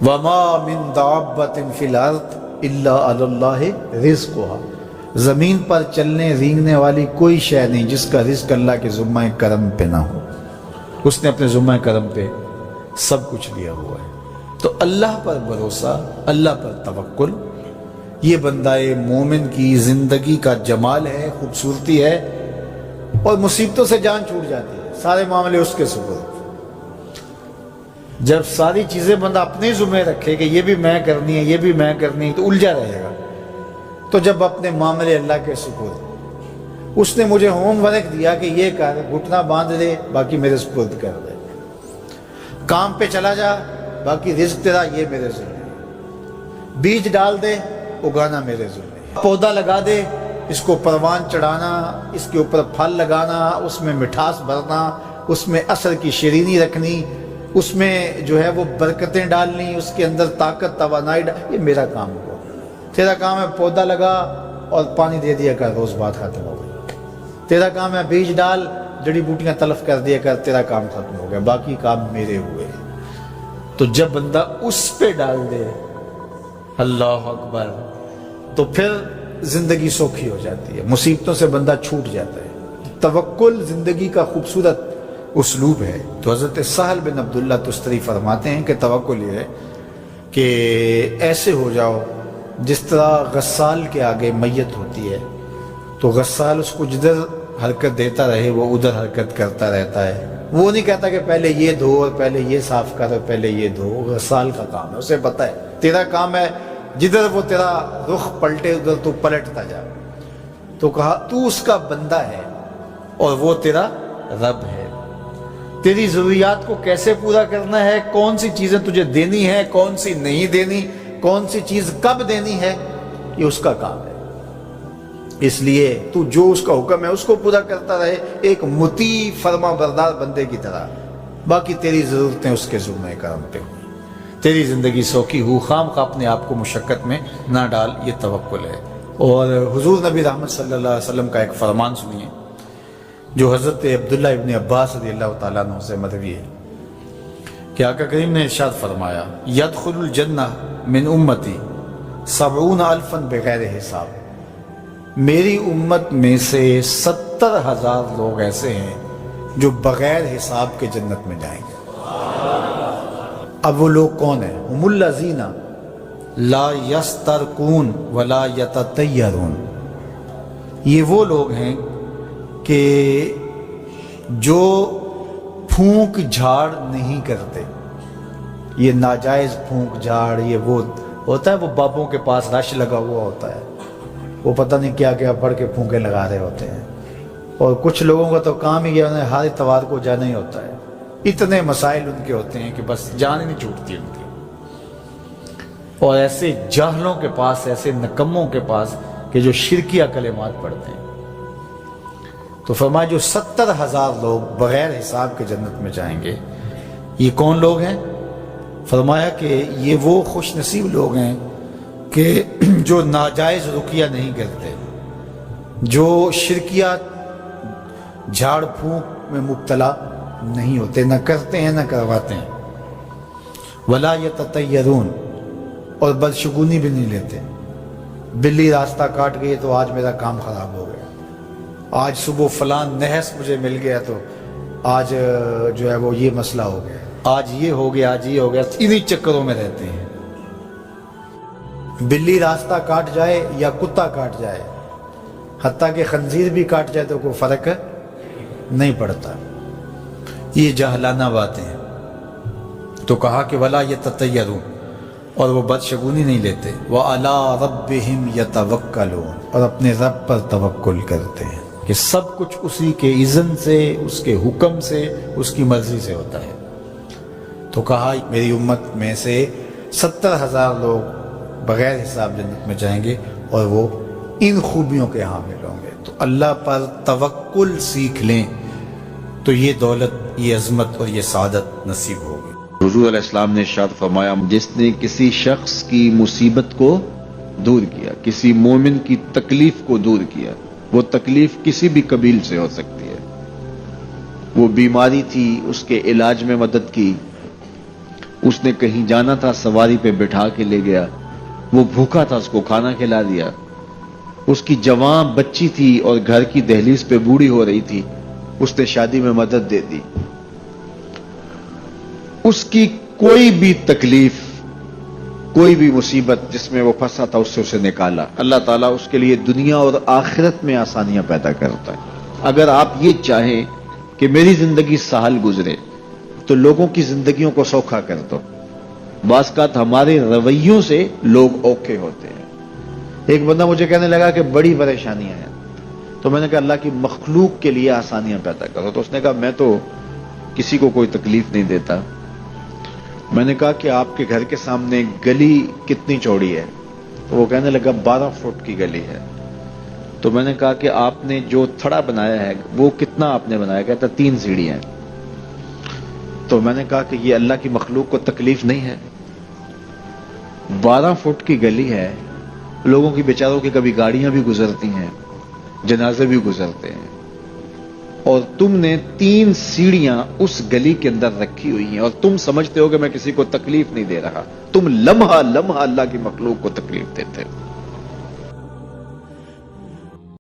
وما من دابۃ فی الارض الا علی اللہ رزقها، زمین پر چلنے رینگنے والی کوئی شے نہیں جس کا رزق اللہ کے ذمہ کرم پہ نہ ہو، اس نے اپنے ذمہ کرم پہ سب کچھ لیا ہوا ہے۔ تو اللہ پر بھروسہ، اللہ پر توکل، یہ بندہ مومن کی زندگی کا جمال ہے، خوبصورتی ہے، اور مصیبتوں سے جان چھوٹ جاتی ہے، سارے معاملے اس کے سپرد۔ جب ساری چیزیں بندہ اپنے ذمہ رکھے کہ یہ بھی میں کرنی ہے، یہ بھی میں کرنی ہے، تو الجھا رہے گا۔ تو جب اپنے معاملے اللہ کے سپرد، اس نے مجھے ہوم ورک دیا کہ یہ کر، گھٹنا باندھ دے، باقی میرے سپرد کر دے، کام پہ چلا جا، باقی رزق تیرا، یہ میرے ذمہ، بیج ڈال دے، اگانا میرے ذمہ، پودا لگا دے، اس کو پروان چڑھانا، اس کے اوپر پھل لگانا، اس میں مٹھاس بھرنا، اس میں اثر کی شیرینی رکھنی، اس میں جو ہے وہ برکتیں ڈالنی، اس کے اندر طاقت توانائی یہ میرا کام ہوا۔ تیرا کام ہے پودا لگا اور پانی دے دیا کر، روز بات ختم ہو گئی۔ تیرا کام ہے بیج ڈال، جڑی بوٹیاں تلف کر دیا کر، تیرا کام ختم ہو گیا، باقی کام میرے ہوئے۔ تو جب بندہ اس پہ ڈال دے، اللہ اکبر، تو پھر زندگی سوکھی ہو جاتی ہے، مصیبتوں سے بندہ چھوٹ جاتا ہے۔ توکل زندگی کا خوبصورت اسلوب ہے۔ تو حضرت سہل بن عبداللہ تستری فرماتے ہیں کہ توکل یہ ہے کہ ایسے ہو جاؤ جس طرح غسال کے آگے میت ہوتی ہے تو غسال اس کو جدھر حرکت دیتا رہے وہ ادھر حرکت کرتا رہتا ہے، وہ نہیں کہتا کہ پہلے یہ دھو اور پہلے یہ صاف کر اور پہلے یہ دھو۔ غسال کا کام ہے، اسے پتہ ہے تیرا کام ہے جدھر وہ تیرا رخ پلٹے ادھر تو پلٹتا جا۔ تو کہا تو اس کا بندہ ہے اور وہ تیرا رب ہے، تیری ضروریات کو کیسے پورا کرنا ہے، کون سی چیزیں تجھے دینی ہے، کون سی نہیں دینی، کون سی چیز کب دینی ہے، یہ اس کا کام ہے۔ اس لیے تو جو اس کا حکم ہے اس کو پورا کرتا رہے، ایک مطیع فرما بردار بندے کی طرح، باقی تیری ضرورتیں اس کے ذمہ کرم پہ ہوں، تیری زندگی سوکھی ہو، خام خواہ اپنے آپ کو مشقت میں نہ ڈال، یہ توکل ہے۔ اور حضور نبی رحمت صلی اللہ علیہ وسلم کا ایک فرمان سنیے جو حضرت عبداللہ ابن عباس رضی اللہ تعالیٰ عنہ سے مروی ہے کہ آقا کریم نے ارشاد فرمایا، یدخل الجنہ من امتی 70,000 بغیر حساب، میری امت میں سے 70,000 لوگ ایسے ہیں جو بغیر حساب کے جنت میں جائیں گے۔ اب وہ لوگ کون ہیں؟ ہم الذین لا یسترقون ولا یتطیرون، یہ وہ لوگ ہیں کہ جو پھونک جھاڑ نہیں کرتے۔ یہ ناجائز پھونک جھاڑ، یہ وہ ہوتا ہے، وہ بابوں کے پاس رش لگا ہوا ہوتا ہے، وہ پتہ نہیں کیا کیا پڑھ کے پھونکے لگا رہے ہوتے ہیں، اور کچھ لوگوں کا تو کام ہی انہیں ہر اتوار کو جانا ہی ہوتا ہے، اتنے مسائل ان کے ہوتے ہیں کہ بس جان ہی نہیں چھوٹتی ان کی۔ اور ایسے جاہلوں کے پاس، ایسے نکموں کے پاس کہ جو شرکیہ کلمات پڑھتے ہیں۔ تو فرمایا جو 70,000 لوگ بغیر حساب کے جنت میں جائیں گے، یہ کون لوگ ہیں؟ فرمایا کہ یہ وہ خوش نصیب لوگ ہیں کہ جو ناجائز رقیہ نہیں کرتے، جو شرکیہ جھاڑ پھونک میں مبتلا نہیں ہوتے، نہ کرتے ہیں نہ کرواتے ہیں۔ ولا یتطیرون، اور بدشگونی بھی نہیں لیتے۔ بلی راستہ کاٹ گئی تو آج میرا کام خراب ہو گیا، آج صبح فلان نحس مجھے مل گیا تو آج جو ہے وہ یہ مسئلہ ہو گیا، آج یہ ہو گیا، آج یہ ہو گیا، انہی چکروں میں رہتے ہیں۔ بلی راستہ کاٹ جائے یا کتا کاٹ جائے، حتیٰ کہ خنزیر بھی کاٹ جائے تو کوئی فرق نہیں پڑتا۔ یہ جاہلانہ باتیں ہیں۔ تو کہا کہ ولا یتطیرون، اور وہ بدشگونی نہیں لیتے، وَعَلَىٰ رَبِّهِمْ يَتَوَكَّلُونَ، اور اپنے رب پر توکل کرتے ہیں کہ سب کچھ اسی کے اذن سے، اس کے حکم سے، اس کی مرضی سے ہوتا ہے۔ تو کہا میری امت میں سے 70,000 لوگ بغیر حساب جنت میں جائیں گے اور وہ ان خوبیوں کے حامل ہوں گے۔ تو اللہ پر توکل سیکھ لیں تو یہ دولت، یہ عظمت اور یہ سعادت نصیب ہوگی۔ حضور علیہ السلام نے ارشاد فرمایا، جس نے کسی شخص کی مصیبت کو دور کیا، کسی مومن کی تکلیف کو دور کیا، وہ تکلیف کسی بھی قبیل سے ہو سکتی ہے، وہ بیماری تھی، اس کے علاج میں مدد کی، اس نے کہیں جانا تھا، سواری پہ بٹھا کے لے گیا، وہ بھوکا تھا، اس کو کھانا کھلا دیا۔ اس کی جوان بچی تھی اور گھر کی دہلیز پہ بوڑھی ہو رہی تھی، اس نے شادی میں مدد دے دی۔ اس کی کوئی بھی تکلیف، کوئی بھی مصیبت جس میں وہ پھنسا تھا، اس سے اسے نکالا۔ اللہ تعالیٰ اس کے لیے دنیا اور آخرت میں آسانیاں پیدا کرتا ہے۔ اگر آپ یہ چاہیں کہ میری زندگی سہل گزرے تو لوگوں کی زندگیوں کو سوکھا کر دو۔ بعض اوقات ہمارے رویوں سے لوگ اوکھے ہوتے ہیں۔ ایک بندہ مجھے کہنے لگا کہ بڑی پریشانیاں ہیں، تو میں نے کہا اللہ کی مخلوق کے لیے آسانیاں پیدا کرو۔ تو اس نے کہا میں تو کسی کو کوئی تکلیف نہیں دیتا۔ میں نے کہا کہ آپ کے گھر کے سامنے گلی کتنی چوڑی ہے؟ تو وہ کہنے لگا 12 فٹ کی گلی ہے۔ تو میں نے کہا کہ آپ نے جو تھڑا بنایا ہے وہ کتنا آپ نے بنایا؟ کہتا 3 سیڑھیاں۔ تو میں نے کہا کہ یہ اللہ کی مخلوق کو تکلیف نہیں ہے؟ 12 فٹ کی گلی ہے، لوگوں کی بیچاروں کی کبھی گاڑیاں بھی گزرتی ہیں، جنازے بھی گزرتے ہیں، اور تم نے 3 سیڑھیاں اس گلی کے اندر رکھی ہوئی ہیں، اور تم سمجھتے ہو کہ میں کسی کو تکلیف نہیں دے رہا۔ تم لمحہ لمحہ اللہ کی مخلوق کو تکلیف دیتے ہو۔